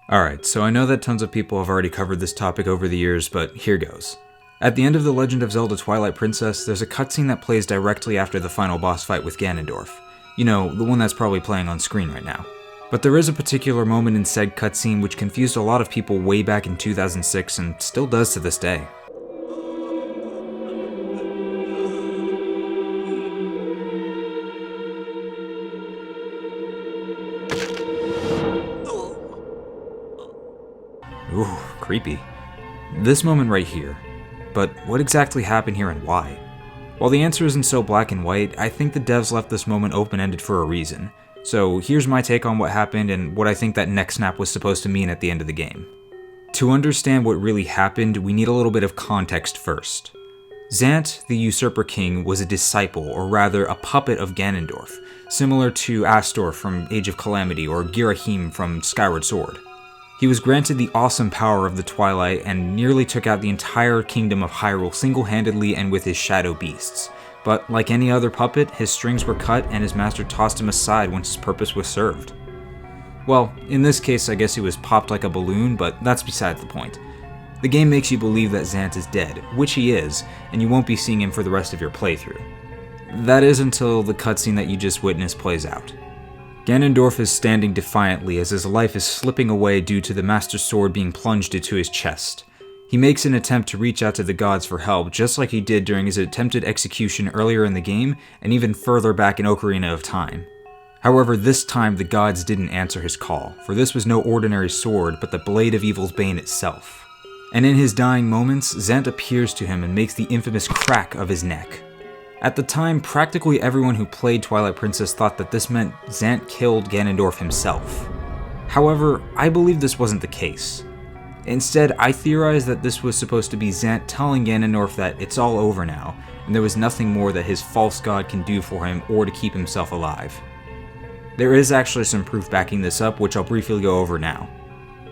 Alright, so I know that tons of people have already covered this topic over the years, but here goes. At the end of The Legend of Zelda Twilight Princess, there's a cutscene that plays directly after the final boss fight with Ganondorf. You know, the one that's probably playing on screen right now. But there is a particular moment in said cutscene which confused a lot of people way back in 2006 and still does to this day. Ooh, creepy. This moment right here. But what exactly happened here and why? While the answer isn't so black and white, I think the devs left this moment open-ended for a reason. So here's my take on what happened and what I think that neck snap was supposed to mean at the end of the game. To understand what really happened, we need a little bit of context first. Zant, the Usurper King, was a disciple, or rather a puppet of Ganondorf, similar to Astor from Age of Calamity or Girahim from Skyward Sword. He was granted the awesome power of the Twilight and nearly took out the entire kingdom of Hyrule single-handedly and with his shadow beasts. But like any other puppet, his strings were cut and his master tossed him aside once his purpose was served. Well, in this case I guess he was popped like a balloon, but that's beside the point. The game makes you believe that Zant is dead, which he is, and you won't be seeing him for the rest of your playthrough. That is until the cutscene that you just witnessed plays out. Ganondorf is standing defiantly as his life is slipping away due to the Master Sword being plunged into his chest. He makes an attempt to reach out to the gods for help, just like he did during his attempted execution earlier in the game, and even further back in Ocarina of Time. However, this time the gods didn't answer his call, for this was no ordinary sword, but the blade of Evil's Bane itself. And in his dying moments, Zant appears to him and makes the infamous crack of his neck. At the time, practically everyone who played Twilight Princess thought that this meant Zant killed Ganondorf himself. However, I believe this wasn't the case. Instead, I theorized that this was supposed to be Zant telling Ganondorf that it's all over now, and there was nothing more that his false god can do for him or to keep himself alive. There is actually some proof backing this up, which I'll briefly go over now.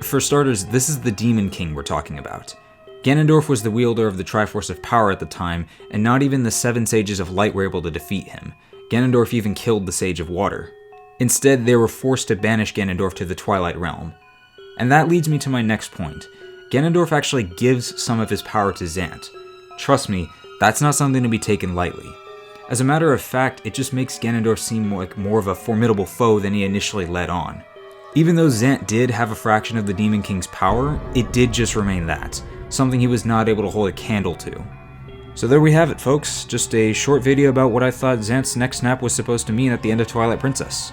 For starters, this is the Demon King we're talking about. Ganondorf was the wielder of the Triforce of Power at the time, and not even the 7 Sages of Light were able to defeat him. Ganondorf even killed the Sage of Water. Instead, they were forced to banish Ganondorf to the Twilight Realm. And that leads me to my next point. Ganondorf actually gives some of his power to Zant. Trust me, that's not something to be taken lightly. As a matter of fact, it just makes Ganondorf seem like more of a formidable foe than he initially led on. Even though Zant did have a fraction of the Demon King's power, it did just remain that. Something he was not able to hold a candle to. So there we have it, folks. Just a short video about what I thought Zant's neck snap was supposed to mean at the end of Twilight Princess.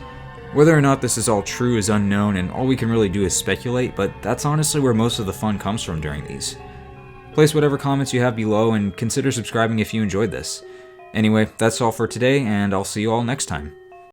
Whether or not this is all true is unknown, and all we can really do is speculate, but that's honestly where most of the fun comes from during these. Place whatever comments you have below, and consider subscribing if you enjoyed this. Anyway, that's all for today, and I'll see you all next time.